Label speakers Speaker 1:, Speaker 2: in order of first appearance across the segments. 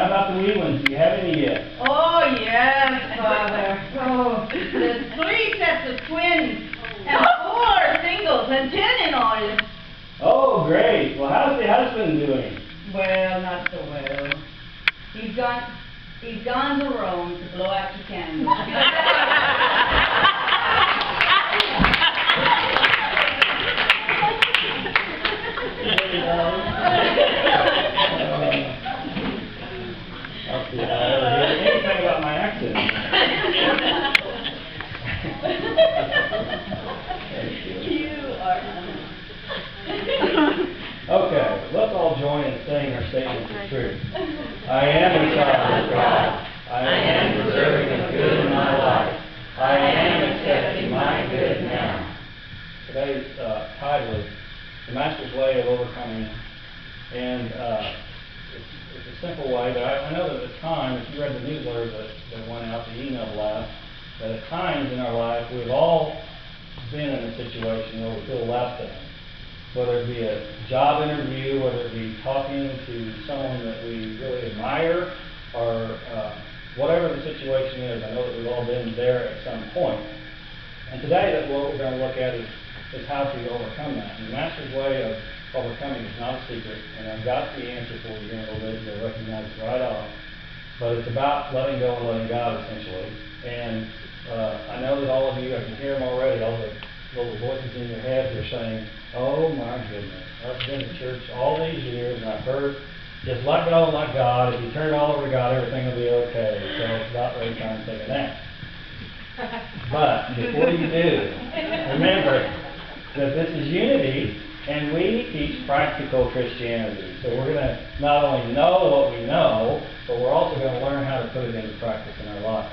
Speaker 1: How about the wee ones? Do you have any yet?
Speaker 2: Oh, yes, Father. Oh, there's 3 sets of twins, and 4 singles, and 10 in all.
Speaker 1: Oh, great. Well, how's the husband doing?
Speaker 2: Well, not so well. He's gone to Rome to blow out your candles.
Speaker 1: I'll see if I ever hear anything about my accent.
Speaker 2: You are.
Speaker 1: Okay, let's all join in saying our statements of truth. I am a child of God. I am deserving of good in my life. I am accepting my good now. Today's title is The Master's Way of Overcoming. And it's a simple way, but I know that at times, if you read the newsletter that went out, the email blast, that at times in our life we've all been in a situation where we feel less than. Whether it be a job interview, whether it be talking to someone that we really admire, or whatever the situation is. I know that we've all been there at some point. And today, what we're going to look at is how to overcome that. And the Master's way of overcoming is not a secret, and I've got the answer for you here in a little bit. You'll recognize it right off. But it's about letting go and letting God, essentially. And I know that all of you, I can hear them already, all the little voices in your head, they're saying, oh my goodness, I've been to church all these years and I've heard just let go and let God. If you turn it all over to God, everything will be okay. So it's about ready time to take a nap. But before you do, remember that this is unity and we teach practical Christianity. So we're going to not only know what we know, but we're also going to learn how to put it into practice in our life.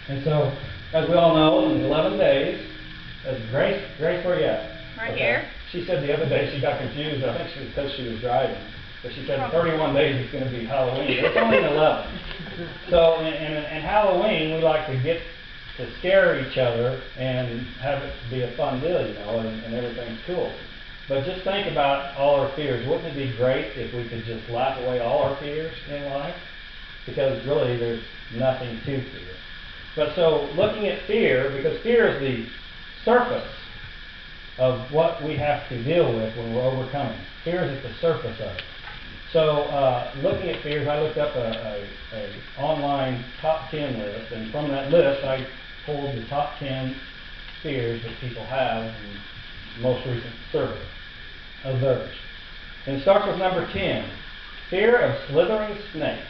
Speaker 1: And so, as we all know, in 11 days, Grace, where you at?
Speaker 3: Right here.
Speaker 1: She said the other day she got confused. I think she was because she was driving. But she said in 31 days it's going to be Halloween. It's only 11. So in Halloween we like to get to scare each other and have it be a fun deal, you know, and everything's cool. But just think about all our fears. Wouldn't it be great if we could just laugh away all our fears in life? Because really there's nothing to fear. But so looking at fear, because fear is the surface of what we have to deal with when we're overcoming. Fear is at the surface of it. So looking at fears, I looked up a online top 10 list, and from that list I pulled the top 10 fears that people have in the most recent survey of theirs. And it starts with number 10, fear of slithering snakes.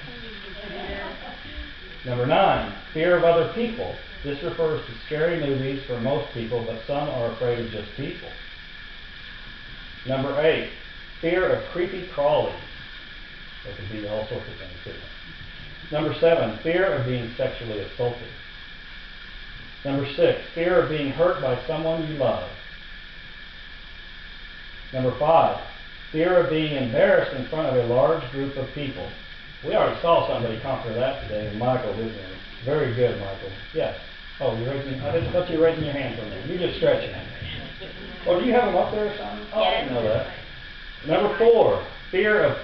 Speaker 1: Number 9, fear of other people. This refers to scary movies for most people, but some are afraid of just people. Number 8, fear of creepy crawlies. That could be all sorts of things, couldn't it? Number 7, fear of being sexually assaulted. Number 6, fear of being hurt by someone you love. Number 5, fear of being embarrassed in front of a large group of people. We already saw somebody conquer that today, Michael, didn't we? Very good, Michael. Yes. Oh, you're raising. I didn't thought you were raising your hand from there. You just stretching it. Oh, do you have them up there or something? Oh, I didn't know that. Number 4, fear of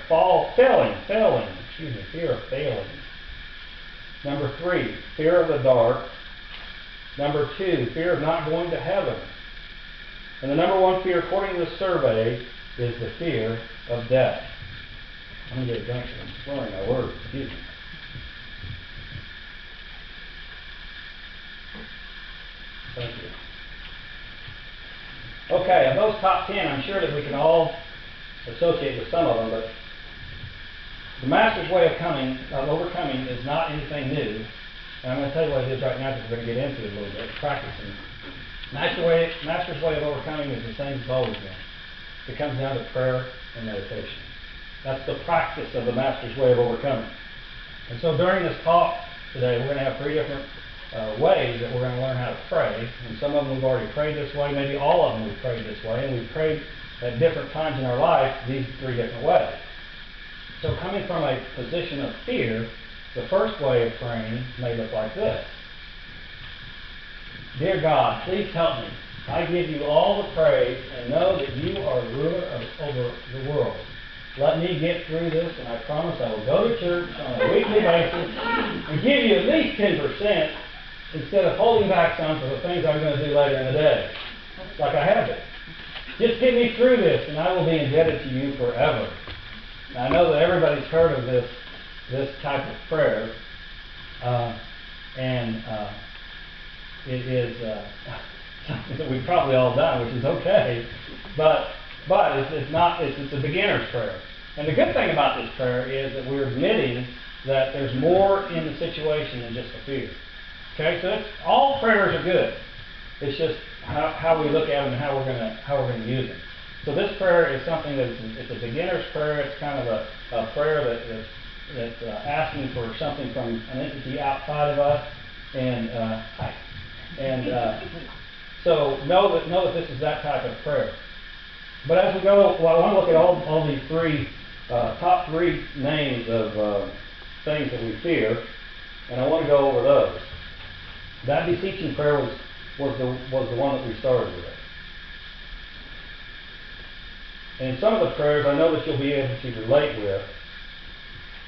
Speaker 1: failing. Fear of failing. Number 3, fear of the dark. Number 2, fear of not going to heaven. And the number 1 fear, according to the survey, is the fear of death. I'm going to get a drink. I'm slurring my words. Excuse me. Thank you. Okay, of those top 10, I'm sure that we can all associate with some of them, but the Master's way of overcoming is not anything new. And I'm going to tell you what it is right now because we're going to get into it a little bit, practicing. Master's way of overcoming is the same as it's always been. It comes down to prayer and meditation. That's the practice of the Master's way of overcoming. And so during this talk today, we're going to have 3 different ways that we're going to learn how to pray. And some of them we've already prayed this way, maybe all of them we've prayed this way, and we've prayed at different times in our life these 3 different ways. So coming from a position of fear, the first way of praying may look like this. Dear God, please help me. I give you all the praise and know that you are ruler over the world. let me get through this, and I promise I will go to church on a weekly basis and give you at least 10% instead of holding back some for the things I'm going to do later in the day, like I have been. Just get me through this, and I will be indebted to you forever. Now, I know that everybody's heard of this type of prayer, and it is something that we've probably all done, which is okay, but it's a beginner's prayer. And the good thing about this prayer is that we're admitting that there's more in the situation than just the fear. Okay, so all prayers are good. It's just how we look at them and how we're going to use them. So this prayer is something it's a beginner's prayer. It's kind of a prayer that's asking for something from an entity outside of us, and so know that this is that type of prayer. But as we go, I want to look at all these top three names of things that we fear, and I want to go over those. That beseeching prayer was the one that we started with. And some of the prayers I know that you'll be able to relate with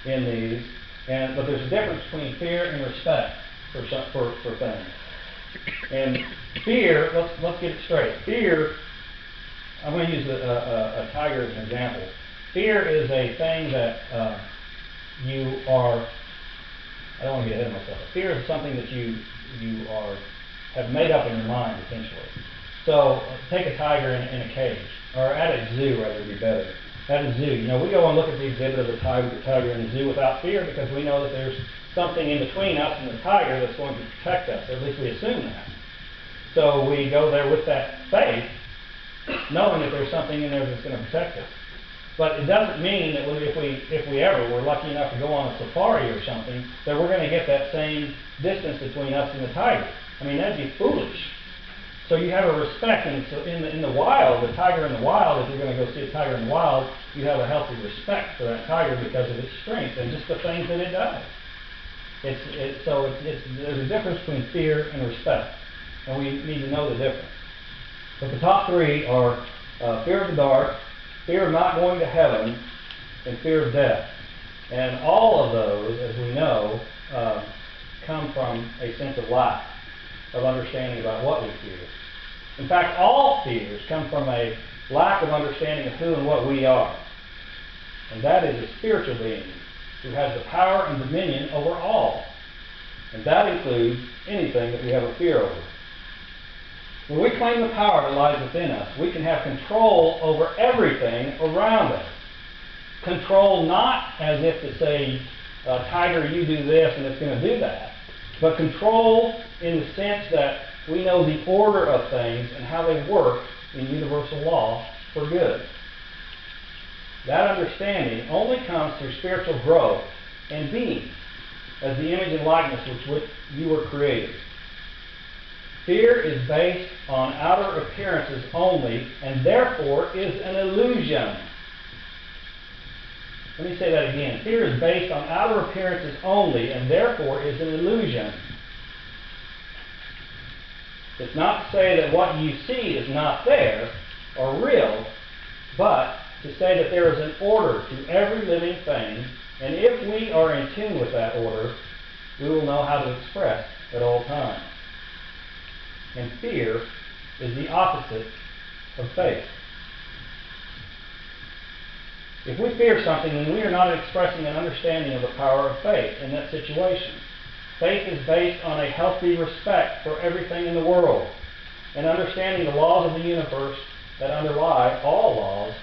Speaker 1: in these, but there's a difference between fear and respect for things. And fear, let's get it straight. Fear, I'm going to use a tiger as an example. Fear is a thing that you are, I don't want to get ahead of myself. Fear is something that you have made up in your mind, essentially. So take a tiger in a cage, or at a zoo, rather, would be better. At a zoo, we go and look at the exhibit of the tiger in the zoo without fear, because we know that there's something in between us and the tiger that's going to protect us, or at least we assume that. So we go there with that faith, knowing that there's something in there that's going to protect us. But it doesn't mean that if we ever were lucky enough to go on a safari or something, that we're going to get that same distance between us and the tiger. I mean, that'd be foolish. So you have a respect, and so in the wild, the tiger in the wild, if you're going to go see a tiger in the wild, you have a healthy respect for that tiger because of its strength and just the things that it does. There's a difference between fear and respect, and we need to know the difference. But the top three are fear of the dark, fear of not going to heaven, and fear of death. And all of those, as we know, come from a sense of lack of understanding about what we fear. In fact, all fears come from a lack of understanding of who and what we are. And that is a spiritual being who has the power and dominion over all. And that includes anything that we have a fear over. When we claim the power that lies within us, we can have control over everything around us. Control not as if to say, tiger, you do this and it's going to do that, but control in the sense that we know the order of things and how they work in universal law for good. That understanding only comes through spiritual growth and being as the image and likeness with which you were created. Fear is based on outer appearances only, and therefore is an illusion. Let me say that again. Fear is based on outer appearances only, and therefore is an illusion. It's not to say that what you see is not there or real, but to say that there is an order to every living thing, and if we are in tune with that order, we will know how to express at all times. And fear is the opposite of faith. If we fear something, then we are not expressing an understanding of the power of faith in that situation. Faith is based on a healthy respect for everything in the world and understanding the laws of the universe that underlie all laws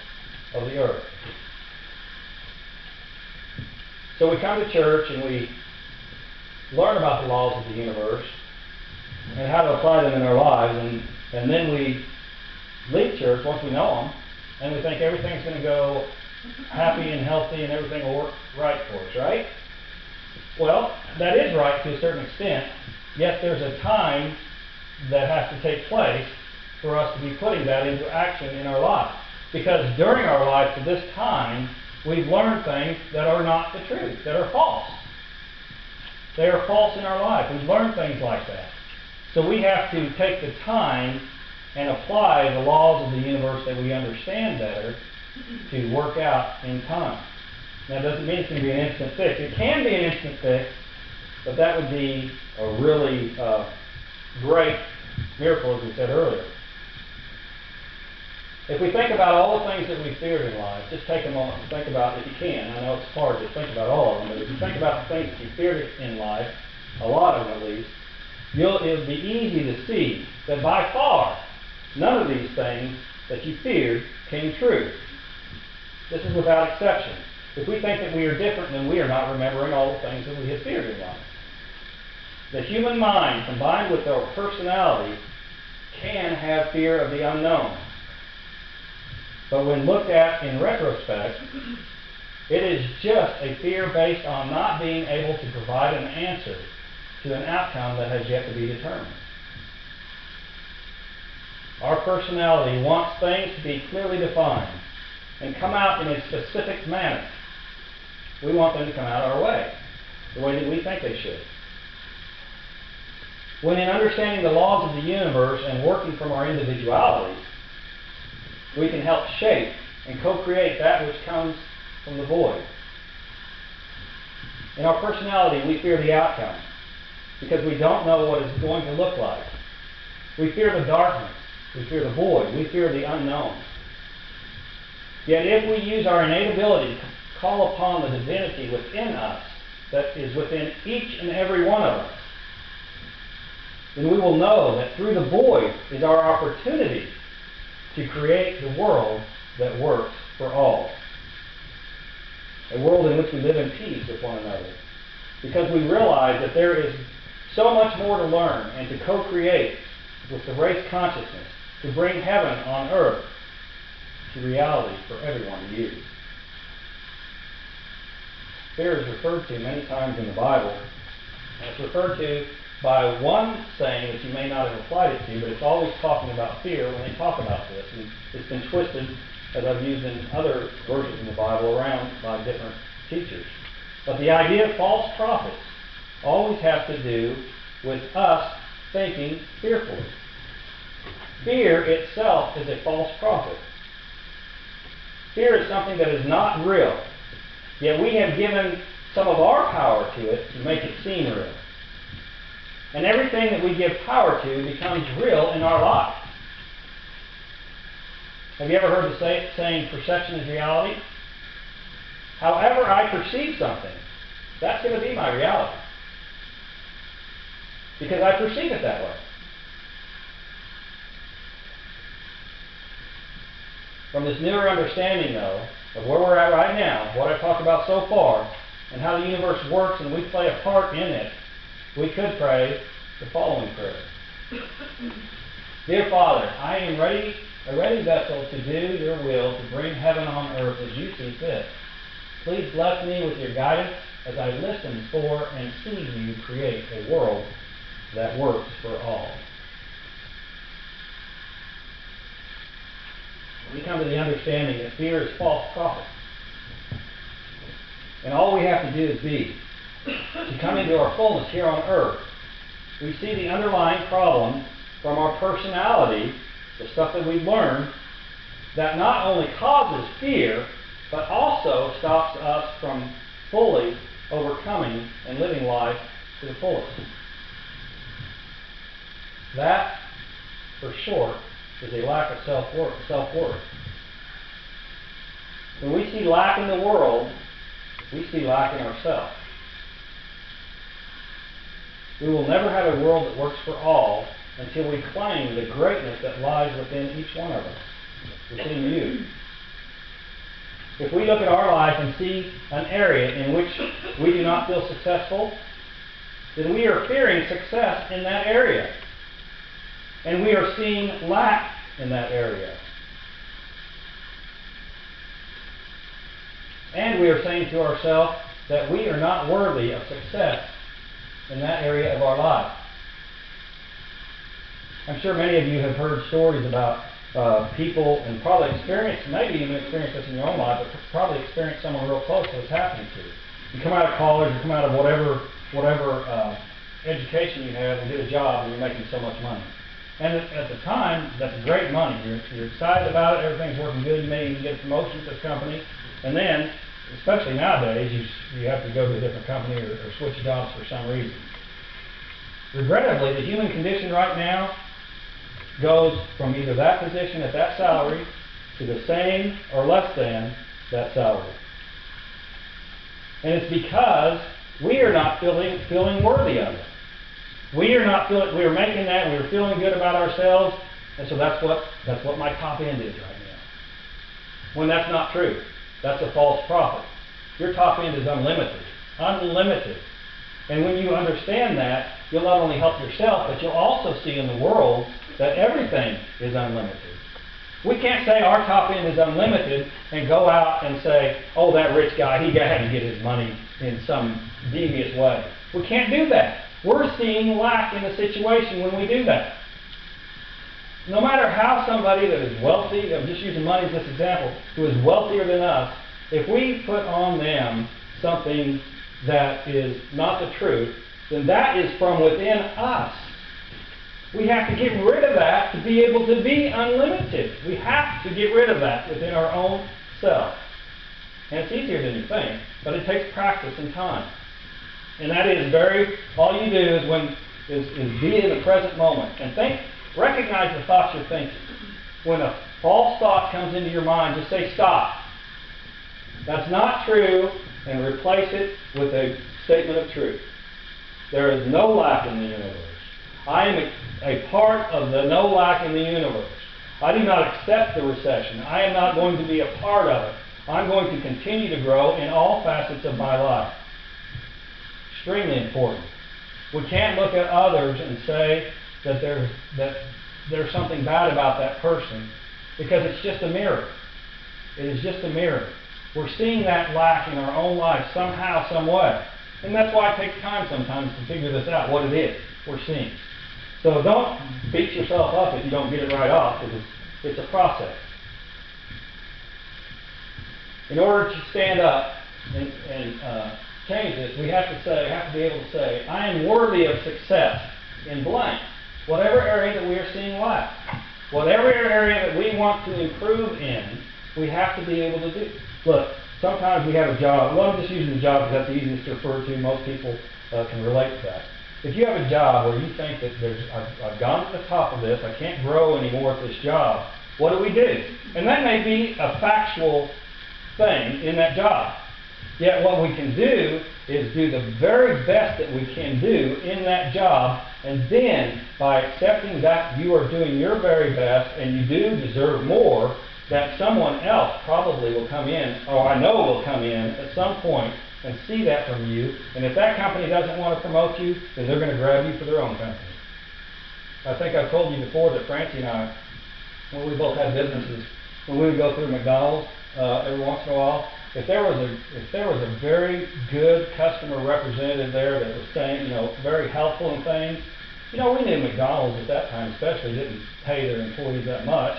Speaker 1: of the earth. So we come to church and we learn about the laws of the universe and how to apply them in our lives, and then we leave church once we know them, and we think everything's going to go happy and healthy and everything will work right for us, right? Well, that is right to a certain extent, yet there's a time that has to take place for us to be putting that into action in our life. Because during our life to this time, we've learned things that are not the truth, that are false. They are false in our life. We've learned things like that. So we have to take the time and apply the laws of the universe that we understand better to work out in time. Now, it doesn't mean it's going to be an instant fix. It can be an instant fix, but that would be a really great miracle, as we said earlier. If we think about all the things that we feared in life, just take a moment and think about, if you can, I know it's hard to think about all of them, but if you think about the things that you feared in life, a lot of them at least, it'll be easy to see that by far, none of these things that you feared came true. This is without exception. If we think that we are different, then we are not remembering all the things that we have feared in life. The human mind, combined with our personality, can have fear of the unknown. But when looked at in retrospect, it is just a fear based on not being able to provide an answer to an outcome that has yet to be determined. Our personality wants things to be clearly defined and come out in a specific manner. We want them to come out our way, the way that we think they should. When in understanding the laws of the universe and working from our individualities, we can help shape and co-create that which comes from the void. In our personality, we fear the outcome because we don't know what it's going to look like. We fear the darkness. We fear the void. We fear the unknown. Yet if we use our innate ability to call upon the divinity within us, that is within each and every one of us, then we will know that through the void is our opportunity to create the world that works for all. A world in which we live in peace with one another. Because we realize that there is so much more to learn and to co-create with the race consciousness to bring heaven on earth to reality for everyone to use. Fear is referred to many times in the Bible. And it's referred to by one saying that you may not have applied it to, but it's always talking about fear when they talk about this. And it's been twisted, as I've used in other verses in the Bible, around by different teachers. But the idea of false prophets always has to do with us thinking fearfully. Fear itself is a false prophet. Fear is something that is not real, yet we have given some of our power to it to make it seem real. And everything that we give power to becomes real in our life. Have you ever heard the saying, perception is reality? However I perceive something, that's going to be my reality. Because I perceive it that way. From this newer understanding, though, of where we're at right now, what I've talked about so far, and how the universe works and we play a part in it, we could pray the following prayer. Dear Father, I am a ready vessel to do your will to bring heaven on earth as you see fit. Please bless me with your guidance as I listen for and see you create a world that works for all. We come to the understanding that fear is false prophet. And all we have to do is be. To come into our fullness here on earth, we see the underlying problem from our personality, the stuff that we've learned, that not only causes fear, but also stops us from fully overcoming and living life to the fullest. That, for short, is a lack of self-worth. When we see lack in the world, we see lack in ourselves. We will never have a world that works for all until we claim the greatness that lies within each one of us, within you. If we look at our life and see an area in which we do not feel successful, then we are fearing success in that area. And we are seeing lack in that area. And we are saying to ourselves that we are not worthy of success in that area of our life. I'm sure many of you have heard stories about people and probably experienced, maybe even experienced this in your own life, but probably experienced someone real close to what's happening to you. You come out of college, you come out of whatever education you have and get a job and you're making so much money. And at the time, that's great money. You're excited about it, everything's working good, you may even get a promotion at this company. And then, especially nowadays, you have to go to a different company or switch jobs for some reason. Regrettably, the human condition right now goes from either that position at that salary to the same or less than that salary. And it's because we are not feeling worthy of it. We are making that, we're feeling good about ourselves, and so that's what my top end is right now. When that's not true. That's a false prophet. Your top end is unlimited. Unlimited. And when you understand that, you'll not only help yourself, but you'll also see in the world that everything is unlimited. We can't say our top end is unlimited and go out and say, oh, that rich guy, he had to get his money in some devious way. We can't do that. We're seeing lack in the situation when we do that. No matter how somebody that is wealthy, I'm just using money as this example, who is wealthier than us, if we put on them something that is not the truth, then that is from within us. We have to get rid of that to be able to be unlimited. We have to get rid of that within our own self. And it's easier than you think, but it takes practice and time. And that is all you do is be in the present moment and recognize the thoughts you're thinking. When a false thought comes into your mind, just say, stop. That's not true, and replace it with a statement of truth. There is no lack in the universe. I am a part of the no lack in the universe. I do not accept the recession. I am not going to be a part of it. I'm going to continue to grow in all facets of my life. Extremely important. We can't look at others and say that there's something bad about that person, because it's just a mirror. It is just a mirror. We're seeing that lack in our own life somehow, some way. And that's why it takes time sometimes to figure this out, what it is we're seeing. So don't beat yourself up if you don't get it right off, because it's a process. In order to stand up and change this, we have to be able to say, I am worthy of success in blank. Whatever area that we are seeing lack, whatever area that we want to improve in, we have to be able to do. Look, sometimes we have a job. Well, I'm just using the job because that's the easiest to refer to. Most people can relate to that. If you have a job where you think that I've gone to the top of this, I can't grow anymore at this job, what do we do? And that may be a factual thing in that job. Yet what we can do is do the very best that we can do in that job, and then by accepting that you are doing your very best and you do deserve more, that someone else probably will come in, or I know will come in at some point and see that from you, and if that company doesn't want to promote you, then they're going to grab you for their own company. I think I've told you before that Francie and I, when we both had businesses, when we would go through McDonald's every once in a while, if there was a very good customer representative there that was saying, very helpful in things, we knew McDonald's at that time especially didn't pay their employees that much.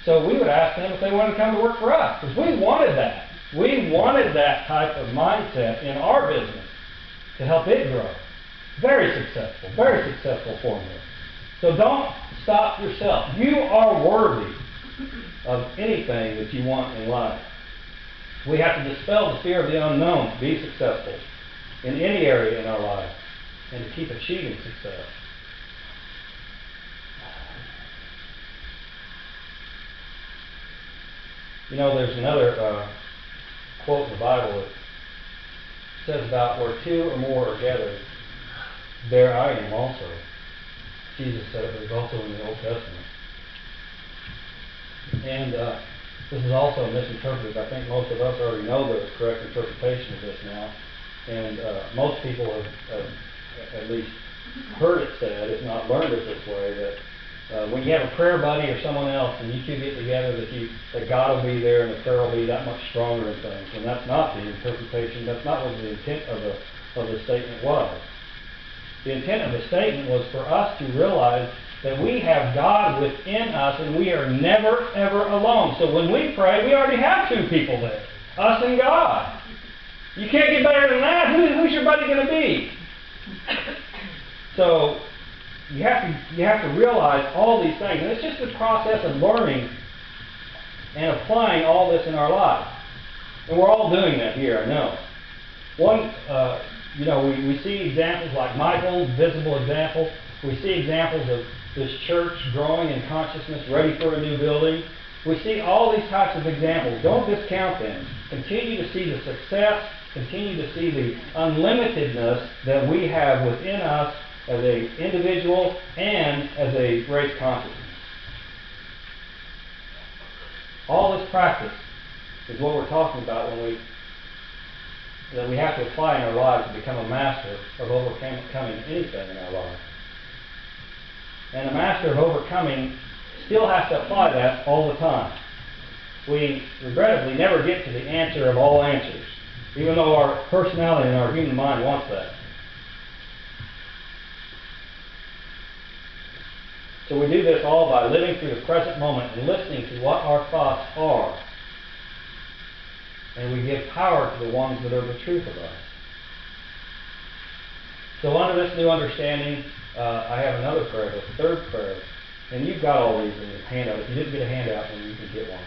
Speaker 1: So we would ask them if they wanted to come to work for us, because we wanted that. We wanted that type of mindset in our business to help it grow. Very successful formula. So don't stop yourself. You are worthy of anything that you want in life. We have to dispel the fear of the unknown to be successful in any area in our life and to keep achieving success. There's another quote in the Bible that says about where two or more are gathered, there I am also. Jesus said it, but it's also in the Old Testament. And this is also misinterpreted. I think most of us already know the correct interpretation of this now. And most people have at least heard it said, if not learned it this way, that when you have a prayer buddy or someone else and you two get together, that God will be there and the prayer will be that much stronger and things. And that's not the interpretation. That's not what the intent of the statement was. The intent of the statement was for us to realize that we have God within us and we are never, ever alone. So when we pray, we already have two people there, us and God. You can't get better than that. Who's your buddy going to be? So you have to realize all these things. And it's just a process of learning and applying all this in our lives. And we're all doing that here, I know. We see examples like Michael's visible example. We see examples of this church growing in consciousness, ready for a new building. We see all these types of examples. Don't discount them. Continue to see the success, continue to see the unlimitedness that we have within us as an individual and as a race consciousness. All this practice is what we're talking about that we have to apply in our lives to become a master of overcoming anything in our lives. And a master of overcoming still has to apply that all the time. We regrettably never get to the answer of all answers, even though our personality and our human mind wants that. So we do this all by living through the present moment and listening to what our thoughts are. And we give power to the ones that are the truth of us. So under this new understanding, I have another prayer, the third prayer. And you've got all these in your handout. If you didn't get a handout, then you can get one.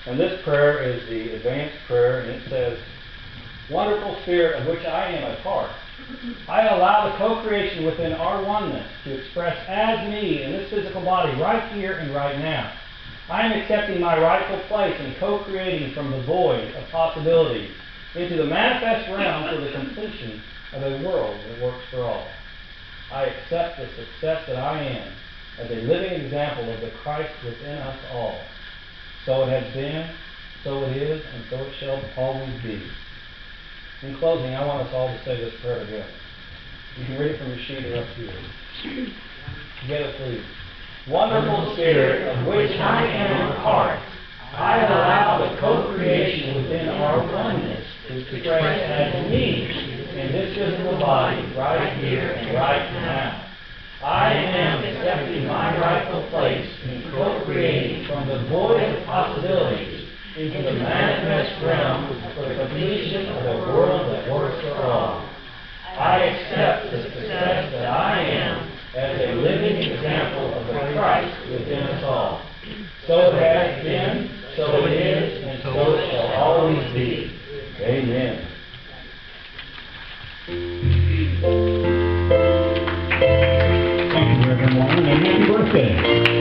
Speaker 1: And this prayer is the advanced prayer, and it says, "Wonderful Spirit of which I am a part, I allow the co-creation within our oneness to express as me in this physical body right here and right now. I am accepting my rightful place in co-creating from the void of possibilities into the manifest realm for the completion of a world that works for all. I accept the success that I am as a living example of the Christ within us all. So it has been, so it is, and so it shall always be." In closing, I want us all to say this prayer together. You can read it from your sheet or up here. Together, please. "Wonderful Spirit of which I am a part, I allow the co-creation within our oneness to express as me in this physical body right here and right now. I am accepting my rightful place in co-creating from the void of possibilities into the manifest realm for the completion of a world that works for all. I accept the success that I am as a living example of the Christ within us all. So it has been, so it is, and so it shall always be. Amen." Thank you, everyone, and happy birthday.